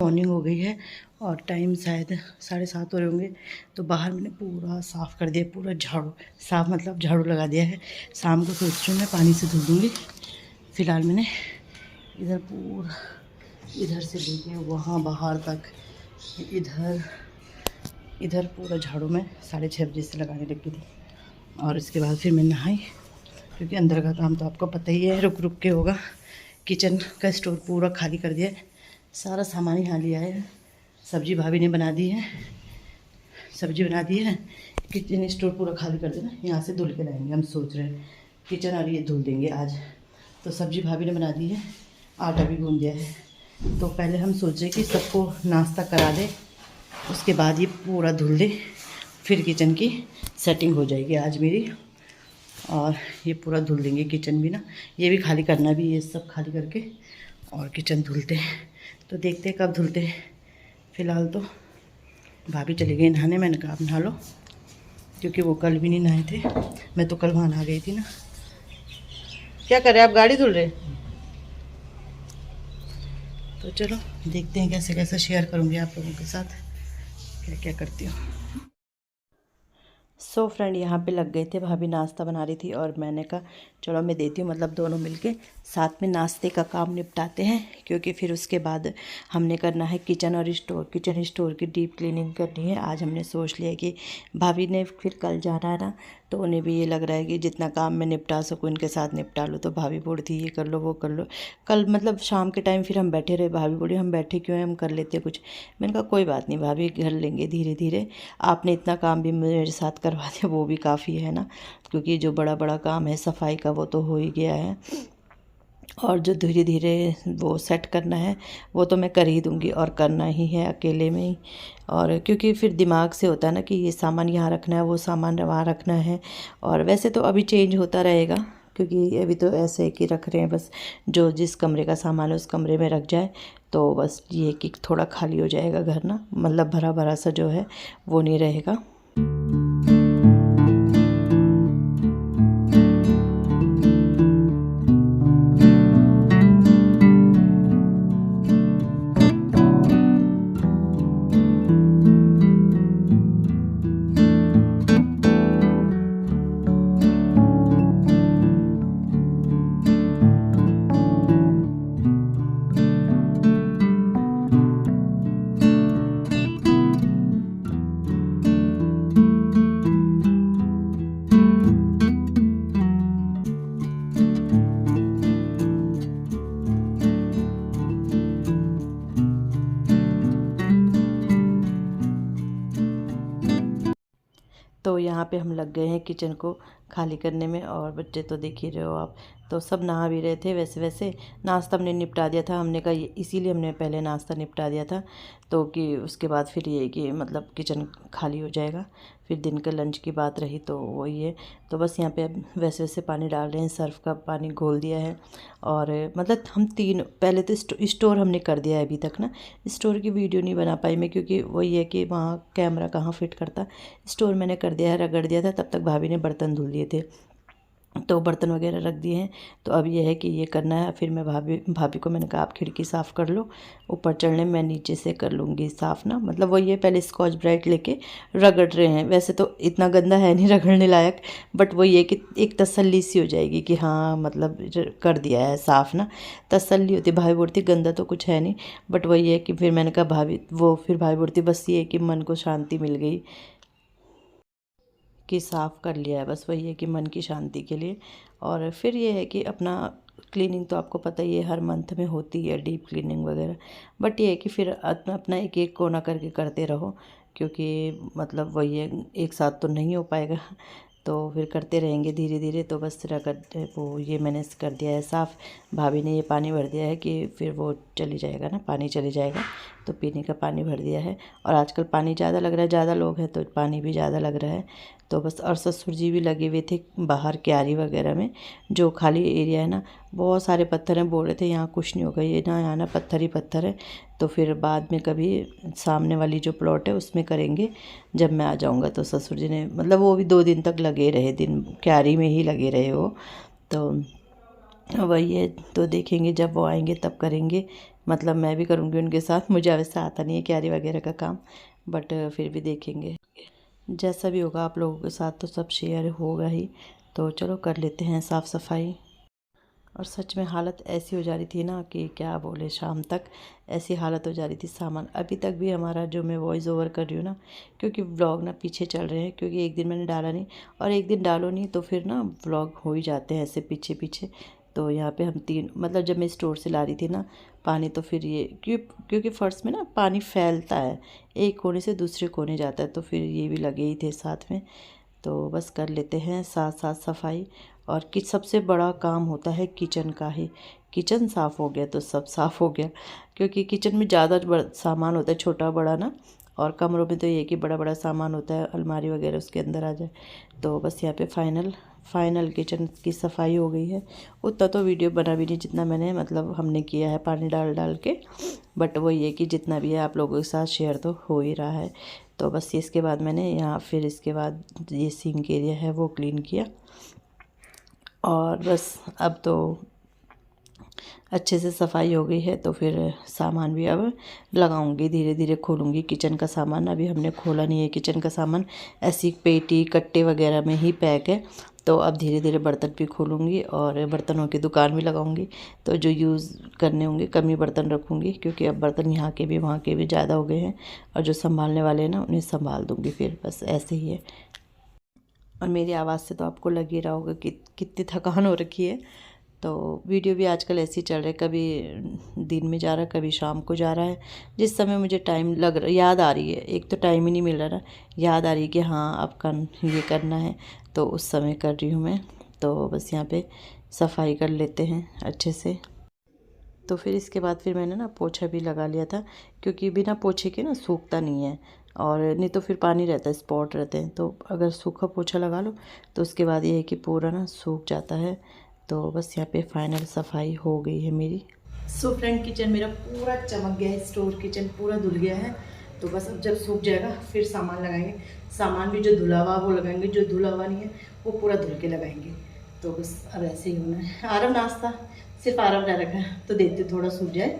Morning हो गई है और टाइम शायद 7:30 हो रहे होंगे। तो बाहर मैंने पूरा साफ़ कर दिया, पूरा झाड़ू साफ़ मतलब झाड़ू लगा दिया है। शाम को सोच रही हूँ मैं पानी से धुल दूँगी। फ़िलहाल मैंने इधर पूरा, इधर से लेके वहाँ बाहर तक, इधर पूरा झाड़ू मैं 6:30 बजे से लगाने लगी थी। और इसके बाद फिर मैं नहाई, क्योंकि अंदर का काम तो आपको पता ही है, रुक रुक के होगा। किचन का स्टोर पूरा खाली कर दिया है, सारा सामान यहाँ लिया है। सब्जी भाभी ने बना दी है, सब्जी बना दी है। किचन स्टोर पूरा खाली कर देना, यहाँ से धुल के लाएंगे। हम सोच रहे हैं किचन और ये धुल देंगे आज। तो सब्जी भाभी ने बना दी है, आटा भी गूंद दिया है। तो पहले हम सोचे कि सबको नाश्ता करा दे, उसके बाद ये पूरा धुल दे, फिर किचन की सेटिंग हो जाएगी आज मेरी। और ये पूरा धुल देंगे किचन भी ना, ये भी खाली करना भी, ये सब खाली करके और किचन धुलते हैं। तो देखते हैं कब धुलते हैं। फ़िलहाल तो भाभी चली गई नहाने, मैंने कहा आप नहा लो, क्योंकि वो कल भी नहीं नहाए थे। मैं तो कल वहाँ नहा गई थी ना। क्या कर रहे हैं आप, गाड़ी धुल रहे? तो चलो देखते हैं कैसे कैसे शेयर करूँगी आप लोगों के साथ क्या क्या करती हूँ। सो फ्रेंड, यहाँ पे लग गए थे, भाभी नाश्ता बना रही थी और मैंने कहा चलो मैं देती हूँ, मतलब दोनों मिलके साथ में नाश्ते का काम निपटाते हैं। क्योंकि फिर उसके बाद हमने करना है किचन स्टोर की डीप क्लीनिंग करनी है। आज हमने सोच लिया कि भाभी ने फिर कल जाना है ना, तो उन्हें भी ये लग रहा है कि जितना काम मैं निपटा सकूँ इनके साथ निपटा लूँ। तो भाभी बोल थी ये कर लो वो कर लो। कल मतलब शाम के टाइम फिर हम बैठे रहे, भाभी बोली हम बैठे क्यों हैं, हम कर लेते कुछ। मैंने कहा कोई बात नहीं भाभी, कर लेंगे धीरे धीरे। आपने इतना काम भी मेरे साथ करवा दिया, वो भी काफ़ी है ना, क्योंकि जो बड़ा बड़ा काम है सफाई का वो तो हो ही गया है। और जो धीरे धीरे वो सेट करना है वो तो मैं कर ही दूँगी, और करना ही है अकेले में ही। और क्योंकि फिर दिमाग से होता है ना कि ये सामान यहाँ रखना है, वो सामान वहाँ रखना है। और वैसे तो अभी चेंज होता रहेगा, क्योंकि अभी तो ऐसे है कि रख रहे हैं बस, जो जिस कमरे का सामान है उस कमरे में रख जाए। तो बस ये कि थोड़ा खाली हो जाएगा घर ना, मतलब भरा भरा सा जो है वो नहीं रहेगा। तो यहाँ पे हम लग गए हैं किचन को खाली करने में, और बच्चे तो देख ही रहे हो आप, तो सब नहा भी रहे थे। वैसे वैसे नाश्ता हमने निपटा दिया था, हमने कहा इसीलिए हमने पहले नाश्ता निपटा दिया था, तो कि उसके बाद फिर ये कि मतलब किचन खाली हो जाएगा। फिर दिन का लंच की बात रही तो वही है। तो बस यहाँ पे अब वैसे वैसे पानी डाल रहे हैं, सर्फ का पानी घोल दिया है। और मतलब हम तीन पहले तो स्टोर हमने कर दिया है, अभी तक ना स्टोर की वीडियो नहीं बना पाई मैं, क्योंकि वही है कि वहाँ कैमरा कहाँ फिट करता। स्टोर मैंने कर दिया है, रगड़ दिया था, तब तक भाभी ने बर्तन धुल दिए थे, तो बर्तन वगैरह रख दिए हैं। तो अब ये है कि ये करना है। फिर मैं भाभी को मैंने कहा आप खिड़की साफ़ कर लो, ऊपर चढ़ने मैं नीचे से कर लूँगी साफ़ ना, मतलब वही है पहले स्कॉच ब्राइट लेके रगड़ रहे हैं। वैसे तो इतना गंदा है नहीं रगड़ने लायक, बट वही है कि एक तसल्ली सी हो जाएगी कि हाँ मतलब कर दिया है साफ़ ना, तसल्ली होती। भाभी बोलती गंदा तो कुछ है नहीं, बट वही है कि फिर मैंने कहा भाभी, वो फिर भाभी बोलती बस ये है कि मन को शांति मिल गई कि साफ़ कर लिया है, बस वही है कि मन की शांति के लिए। और फिर ये है कि अपना क्लीनिंग तो आपको पता ही है हर मंथ में होती है, डीप क्लीनिंग वगैरह। बट ये है कि फिर अपना अपना एक एक कोना करके करते रहो, क्योंकि मतलब वही है एक साथ तो नहीं हो पाएगा, तो फिर करते रहेंगे धीरे धीरे। तो बस रगड़ वो ये मैंने कर दिया है साफ़। भाभी ने ये पानी भर दिया है कि फिर वो चली जाएगा ना, पानी चली जाएगा, तो पीने का पानी भर दिया है। और आजकल पानी ज़्यादा लग रहा है, ज़्यादा लोग हैं तो पानी भी ज़्यादा लग रहा है। तो बस, और ससुर जी भी लगे हुए थे बाहर क्यारी वगैरह में, जो खाली एरिया है ना, बहुत सारे पत्थर हैं। बोल रहे थे यहाँ कुछ नहीं होगा, ये ना यहाँ ना पत्थर ही पत्थर है। तो फिर बाद में कभी सामने वाली जो प्लॉट है उसमें करेंगे जब मैं आ जाऊँगा। तो ससुर जी ने मतलब वो भी 2 दिन तक लगे रहे, दिन क्यारी में ही लगे रहे वो। तो वही है, तो देखेंगे जब वो आएंगे तब करेंगे, मतलब मैं भी करूँगी उनके साथ। मुझे वैसे आता नहीं है क्यारी वगैरह का काम, बट फिर भी देखेंगे जैसा भी होगा। आप लोगों के साथ तो सब शेयर होगा ही। तो चलो कर लेते हैं साफ़ सफाई। और सच में हालत ऐसी हो जा रही थी ना कि क्या बोले, शाम तक ऐसी हालत हो जा रही थी। सामान अभी तक भी हमारा, जो मैं वॉइस ओवर कर रही हूँ ना, क्योंकि व्लॉग ना पीछे चल रहे हैं, क्योंकि एक दिन मैंने डाला नहीं और एक दिन डालो नहीं तो फिर ना व्लॉग हो ही जाते हैं ऐसे पीछे पीछे। तो यहाँ पे हम तीन, मतलब जब मैं स्टोर से ला रही थी ना पानी, तो फिर ये क्योंकि फ़र्श में ना पानी फैलता है, एक कोने से दूसरे कोने जाता है, तो फिर ये भी लगे ही थे साथ में। तो बस कर लेते हैं साथ साथ सफाई। और कि सबसे बड़ा काम होता है किचन का ही। किचन साफ़ हो गया तो सब साफ़ हो गया, क्योंकि किचन में ज़्यादा सामान होता है, छोटा बड़ा ना। और कमरों में तो ये कि बड़ा बड़ा सामान होता है, अलमारी वगैरह उसके अंदर आ जाए। तो बस यहाँ पे फाइनल किचन की सफाई हो गई है। उतना तो वीडियो बना भी नहीं जितना मैंने, मतलब हमने किया है पानी डाल डाल के, बट वो ये कि जितना भी है आप लोगों के साथ शेयर तो हो ही रहा है। तो बस इसके बाद मैंने यहाँ, फिर इसके बाद ये सिंक एरिया है वो क्लीन किया। और बस अब तो अच्छे से सफाई हो गई है, तो फिर सामान भी अब लगाऊंगी, धीरे धीरे खोलूंगी किचन का सामान। अभी हमने खोला नहीं है किचन का सामान, ऐसी पेटी कट्टे वगैरह में ही पैक है। तो अब धीरे धीरे बर्तन भी खोलूंगी और बर्तनों की दुकान भी लगाऊंगी। तो जो यूज़ करने होंगे कम ही बर्तन रखूंगी, क्योंकि अब बर्तन यहाँ के भी वहाँ के भी ज़्यादा हो गए हैं। और जो संभालने वाले हैं ना उन्हें संभाल दूँगी फिर, बस ऐसे ही है। और मेरी आवाज़ से तो आपको लग ही रहा होगा कि कितनी थकान हो रखी है। तो वीडियो भी आजकल ऐसे ही चल रहा है, कभी दिन में जा रहा है, कभी शाम को जा रहा है। जिस समय मुझे टाइम लग रहा, याद आ रही है, एक तो टाइम ही नहीं मिल रहा ना, याद आ रही है कि हाँ अब ये करना है, तो उस समय कर रही हूँ मैं। तो बस यहाँ पे सफाई कर लेते हैं अच्छे से। तो फिर इसके बाद फिर मैंने ना पोछा भी लगा लिया था, क्योंकि बिना पोछे के ना सूखता नहीं है। और नहीं तो फिर पानी रहता है, स्पॉट रहते हैं। तो अगर सूखा पोछा लगा लो तो उसके बाद ये है कि पूरा ना सूख जाता है। तो बस यहाँ पे फाइनल सफाई हो गई है मेरी। सो फ्रेंड, किचन मेरा पूरा चमक गया है, स्टोर किचन पूरा धुल गया है। तो बस अब जब सूख जाएगा फिर सामान लगाएंगे। सामान भी जो धुला हुआ वो लगाएंगे, जो धुला हुआ नहीं है वो पूरा धुल के लगाएंगे। तो बस अब ऐसे ही होना है। आराम नाश्ता सिर्फ आराम रह रखा है, तो देखते थोड़ा सूख जाए।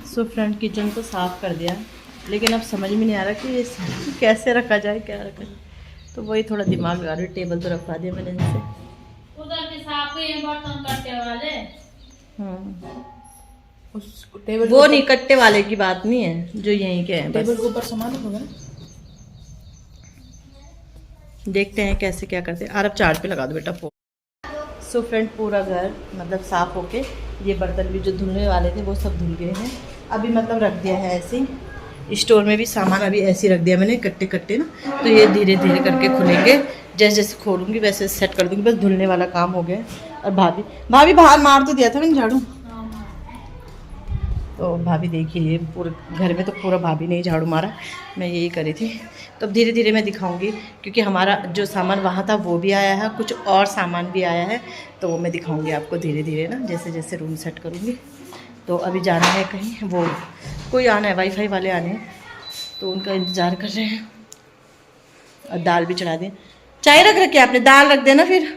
सो फ्रेंड, किचन तो साफ़ कर दिया, लेकिन अब समझ में नहीं आ रहा कि ये कैसे रखा जाए, क्या रखा जाए। तो वही थोड़ा दिमाग लगा रही हूँ। टेबल तो रखवा दिया मैंने इनसे। उधर के साफ बर्तन कट्टे वाले, उस टेबल वो नहीं, कट्टे वाले की बात नहीं है, जो यहीं के हैं। टेबल के ऊपर सामान होगा ना। देखते हैं कैसे क्या करते हैं। अरब चार्ज पे लगा दो बेटा। सो फ्रेंड, पूरा घर मतलब साफ़ होके, ये बर्तन भी जो धुलने वाले थे वो सब धुल गए हैं। अभी मतलब रख दिया है ऐसे ही। स्टोर में भी सामान अभी ऐसे ही रख दिया मैंने, कट्टे कट्टे ना। तो ये धीरे धीरे करके खुलेंगे, जैसे जैसे खोलूँगी वैसे सेट कर दूँगी। बस धुलने वाला काम हो गया। और भाभी बाहर मार तो दिया था मैंने झाड़ू। तो भाभी देखिए, पूरे घर में तो पूरा भाभी ने ही झाड़ू मारा, मैं यही करी थी। तो अब धीरे धीरे मैं दिखाऊंगी, क्योंकि हमारा जो सामान वहाँ था वो भी आया है, कुछ और सामान भी आया है। तो वो मैं दिखाऊंगी आपको धीरे धीरे ना, जैसे जैसे रूम सेट करूँगी। तो अभी जाना है कहीं, वो कोई आना है, वाईफाई वाले आने हैं, तो उनका इंतज़ार कर रहे हैं। और दाल भी चढ़ा दें। चाय रख रखे आपने, दाल रख देना फिर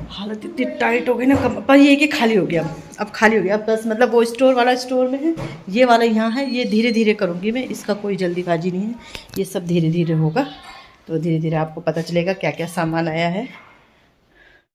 हालत इतनी टाइट हो गई ना, पर ये कि खाली हो गया। अब खाली हो गया, अब बस मतलब वो स्टोर वाला स्टोर में है, ये वाला यहाँ है। ये धीरे धीरे करूँगी मैं, इसका कोई जल्दीबाजी नहीं है, ये सब धीरे धीरे होगा। तो धीरे धीरे आपको पता चलेगा क्या क्या सामान आया है।